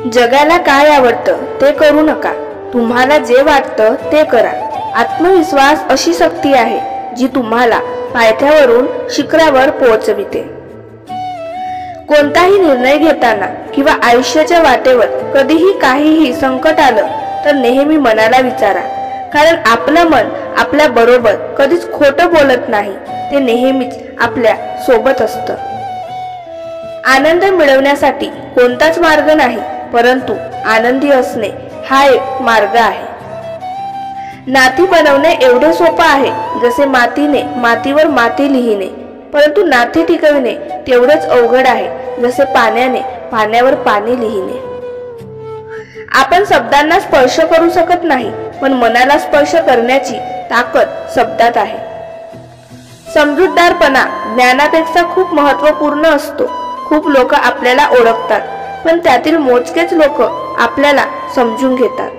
जगाला काय आवडतं ते करू नका, तुम्हाला जे वाटतं ते करा. आत्मविश्वास अशी शक्ती आहे जी तुम्हाला पायथ्यावरून शिखरावर पोहोचविते. कोणताही निर्णय घेताना किंवा आयुष्याच्या वाटेवर कधीही काहीही संकट आलं तर नेहमी मनाला विचारा, कारण आपलं मन आपल्या बरोबर कधीच खोटं बोलत नाही, ते नेहमीच आपल्या सोबत असतं. आनंद मिळवण्यासाठी कोणताच मार्ग नाही, परंतु आनंदी असणे हा एक मार्ग आहे. नाती बनवणे एवढे सोपं आहे जसे मातीने मातीवर माती लिहिणे, परंतु नाती टिकविणे तेवढेच अवघड आहे जसे पाण्याने पाण्यावर पाणी लिहिणे. आपण शब्दांना स्पर्श करू शकत नाही, पण मनाला स्पर्श करण्याची ताकद शब्दात आहे. समजूतदारपणा ज्ञानापेक्षा खूप महत्त्वपूर्ण असतो. खूप लोक आपल्याला ओळखतात, पण त्यातील मोजकेच लोक आपल्याला समजून घेतात.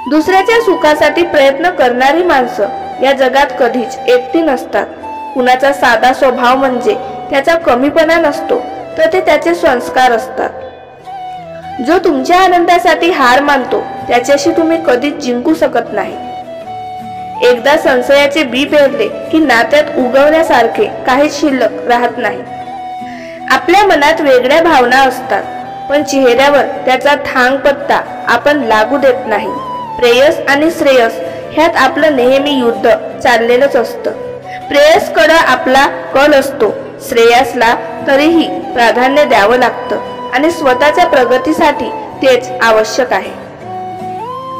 दुसऱ्याच्या सुखासाठी प्रयत्न करणारी माणसं या जगात कधीच एकटी नसतात. कुणाचा साधा स्वभाव म्हणजे त्याचा कमीपणा नसतो, तर ते त्याचे संस्कार असतात. जो तुमच्या आनंदासाठी हार मानतो त्याच्याशी तुम्ही कधीच जिंकू शकत नाही. एकदा संशयाचे बी पेरले की नात्यात उगवण्यासारखे काहीच शिल्लक राहत नाही. आपल्या मनात वेगळ्या भावना असतात, पण चेहऱ्यावर त्याचा थांग पत्ता आपण लागू देत नाही. प्रेयस आणि श्रेयस ह्यात आपलं नेहमी युद्ध चाललेलंच असतं. प्रेयसकडे आपला कल असतो, श्रेयसला तरीही प्राधान्य द्यावं लागतं आणि स्वतःच्या प्रगतीसाठी तेच आवश्यक आहे.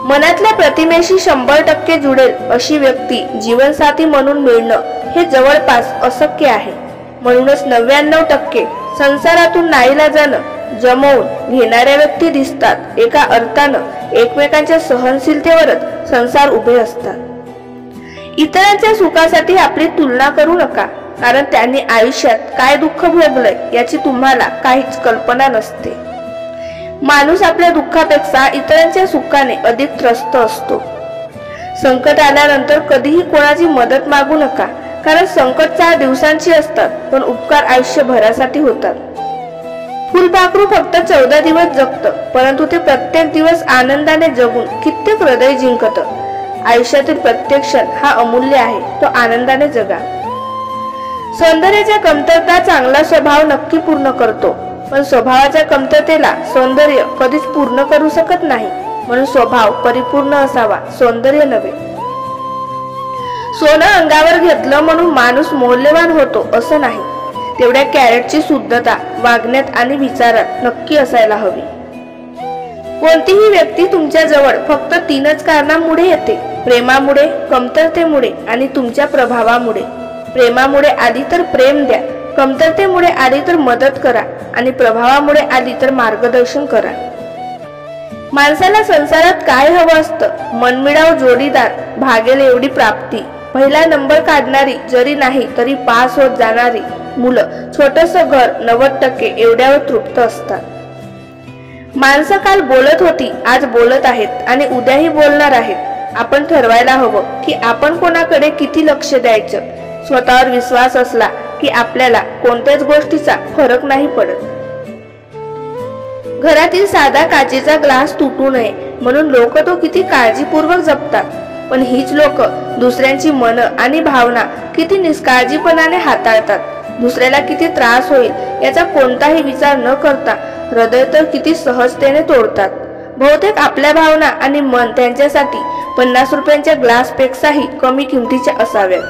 मनातल्या प्रतिमेशी 100% जुळेल अशी व्यक्ती जीवनसाथी म्हणून मिळणं हे जवळपास अशक्य आहे. म्हणूनच 99% संसारातून नाईलाजानं जमवून घेणाऱ्या व्यक्ती दिसतात. एका अर्थानं एकमेकांच्या सहनशीलतेवरच संसार उभे असतात. इतरांच्या सुखासाठी आपली तुलना करू नका, कारण त्यांनी आयुष्यात काय दुःख भोगलंय याची तुम्हाला काहीच कल्पना नसते. माणूस आपल्या दुःखापेक्षा इतरांच्या सुखाने अधिक त्रस्त असतो. संकट आल्यानंतर कधीही कोणाची मदत मागू नका, कारण संकट 4 दिवसांची असतात, पण उपकार आयुष्यभरासाठी होतात. फुलपाखरू फक्त 14 दिवस जगतं, परंतु ते प्रत्येक दिवस आनंदाने जगून कित्येक हृदय जिंकतं. आयुष्यातील प्रत्येक क्षण हा अमूल्य आहे, तो आनंदाने जगा. सौंदर्याच्या कमतरता चांगला स्वभाव नक्की पूर्ण करतो, पण स्वभावाच्या कमतरतेला सौंदर्य कधीच पूर्ण करू शकत नाही. म्हणून स्वभाव परिपूर्ण असावा, सौंदर्य नव्हे. सोनं अंगावर घेतलं म्हणून माणूस मौल्यवान होतो असं नाही. तेवढ्या कॅरेटची शुद्धता वागण्यात आणि विचारात नक्की असायला हवी. कोणतीही व्यक्ती तुमच्या जवळ फक्त 3च कारणांमुळे येते: प्रेमामुळे, कमतरतेमुळे आणि तुमच्या प्रभावामुळे. प्रेमामुळे आली तर प्रेम द्या, कमतरतेमुळे आली तर मदत करा आणि प्रभावामुळे आली तर मार्गदर्शन करा. माणसाला संसारात काय हवं असतं? मनमिळावू जोडीदार, भागेल एवढी प्राप्ती, पहिला नंबर काढणारी, जरी नाही तरी पास होत जाणारी मुलं, छोटंसं घर, 90% एवढ्यावर तृप्त असतात. माणसं काल बोलत होती, आज बोलत आहेत आणि उद्याही बोलणार आहेत. आपण ठरवायला हवं की आपण कोणाकडे किती लक्ष द्यायचं. स्वतःवर विश्वास असला की आपल्याला कोणत्याच गोष्टीचा फरक नाही पडत. घरातील साधा काचेचा ग्लास तुटू नये म्हणून लोक तो किती काळजीपूर्वक जपतात, पण हीच लोक दुसऱ्यांची मनं आणि भावना किती निष्काळजीपणाने हाताळतात. दुसऱ्याला किती त्रास होईल याचा कोणताही विचार न करता हृदय तर किती सहजतेने तोडतात. बहुतेक आपल्या भावना आणि मन त्यांच्यासाठी 50 रुपयांच्या ग्लासपेक्षाही कमी किमतीच्या असाव्यात.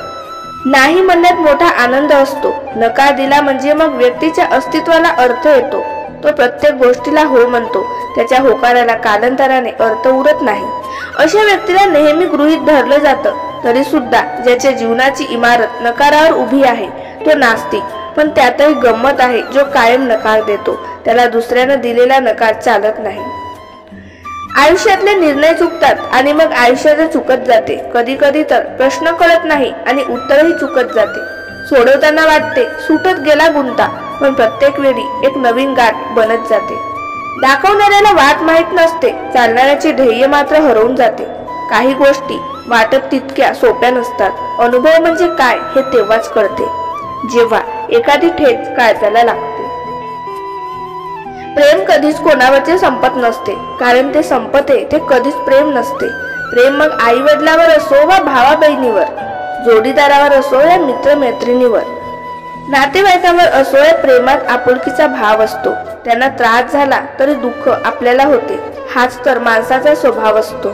नाही म्हणण्यात मोठा आनंद असतो. नकार दिला म्हणजे मग व्यक्तीच्या अस्तित्वाला अर्थ येतो. तो प्रत्येक गोष्टीला हो म्हणतो, त्याच्या होकाराला कालांतराने अर्थ उरत नाही. अशा व्यक्तीला नेहमी गृहीत धरलं जातं. तरी सुद्धा ज्याच्या जीवनाची इमारत नकारावर उभी आहे तो नास्तिक. पण त्यातही गंमत आहे, जो कायम नकार देतो त्याला दुसऱ्यानं दिलेला नकार चालत नाही. आयुष्यातले निर्णय चुकतात आणि मग आयुष्याचं चुकत जाते. कधी कधी तर प्रश्न कळत नाही आणि उत्तरही चुकत जाते. सोडवताना वाटते सुटत गेला गुंता, पण प्रत्येक वेळी एक नवीन गाठ बनत जाते. दाखवणाऱ्याला वाट माहीत नसते, चालणाऱ्याचे ध्येय मात्र हरवून जाते. काही गोष्टी वाटत तितक्या सोप्या नसतात. अनुभव म्हणजे काय हे तेव्हाच कळते जेव्हा एखादी ठेच काळजाला लागते. प्रेम कधीच कोणावरचे संपत नसते, कारण ते संपते ते कधीच प्रेम नसते. प्रेम मग आई वडिलावर असो वा भावा बहिणीवर, जोडीदारावर असो या मित्र मैत्रिणीवर, नातेवाईकांवर असो, या प्रेमात आपुलकीचा भाव असतो. त्यांना त्रास झाला तरी दुःख आपल्याला होते, हाच तर माणसाचा स्वभाव असतो.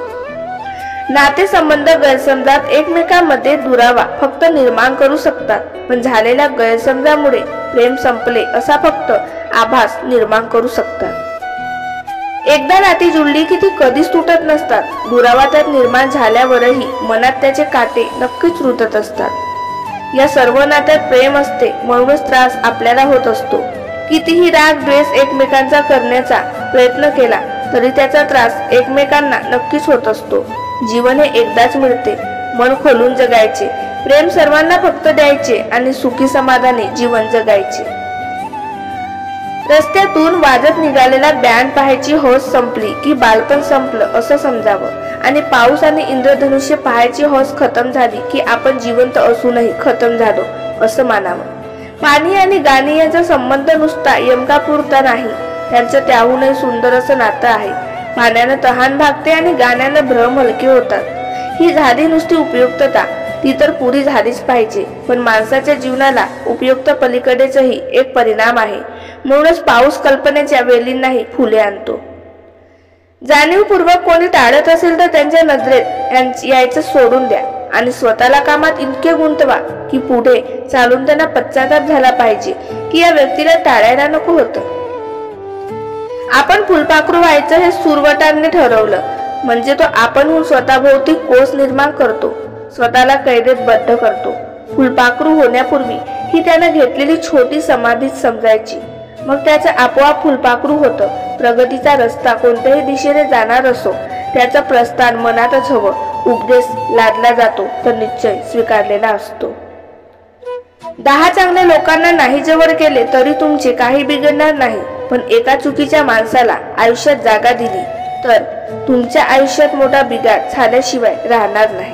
नातेसंबंध गैरसमजात एकमेकांमध्ये दुरावा फक्त निर्माण करू शकतात, पण झालेल्या गैरसमजामुळे प्रेम संपले असा फक्त आभास निर्माण करू शकतात. एकदा नाती जुळली की ती कधीच तुटत नसतात. दुरावा त्यात निर्माण झाल्यावरही मनात त्याचे काटे नक्कीच रुतत असतात. या सर्व नात्यात प्रेम असते, म्हणूनच त्रास आपल्याला होत असतो. कितीही राग द्वेष एकमेकांचा करण्याचा प्रयत्न केला तरी त्याचा त्रास एकमेकांना नक्कीच होत असतो. जीवन हे एकदाच मिळते, मन खोलून जगायचे, प्रेम सर्वांना फक्त द्यायचे आणि सुखी समाधानी जीवन जगायचे. रस्त्यातून वाजत निघालेला बँड पाहायची हौस संपली की बालपण संपलं असं समजावं, आणि पाऊस आणि इंद्रधनुष्य पाहायची हौस खतम झाली की आपण जिवंत असूनही खतम झालो असं मानावं. पाणी आणि गाणी यांचा संबंध नुसता यमकापुरता नाही, त्यांचं त्याहूनही सुंदर असं नातं आहे. पाण्यानं तहान भागते आणि गाण्यानं भ्रम हलके होतात. ही झाली नुसती उपयुक्तता, ती तर पुरी झालीच पाहिजे. पण माणसाच्या जीवनाला उपयुक्त पलीकडेचही एक परिणाम आहे. म्हणूनच पाऊस कल्पनेच्या वेलींनाही फुले आणतो. जाणीवपूर्वक कोणी टाळत असेल तर त्यांच्या नजरेत यायचं सोडून द्या आणि स्वतःला कामात इतके गुंतवा की पुढे चालून त्यांना पश्चाताप झाला पाहिजे की या व्यक्तीला टाळायला नको होतं. आपण फुलपाखरू व्हायचं हे सुरवटाने ठरवलं म्हणजे तो आपणहून स्वतःभोवती कोस निर्माण करतो, स्वतःला कैदेत बद्ध करतो. फुलपाखरू होण्यापूर्वी ही त्यानं घेतलेली छोटी समाधीच समजायची, मग त्याचं आपोआप फुलपाखरू होतं. प्रगतीचा रस्ता कोणत्याही दिशेने जाणार असो, त्याचं प्रस्थान मनातच हवं. उपदेश लादला जातो तर निश्चय स्वीकारलेला असतो. 10 चांगल्या लोकांना नाही जवळ केले तरी तुमचे काही बिघडणार नाही, पण एका चुकीच्या माणसाला आयुष्यात जागा दिली तर तुमच्या आयुष्यात मोठा बिघाड झाल्याशिवाय राहणार नाही.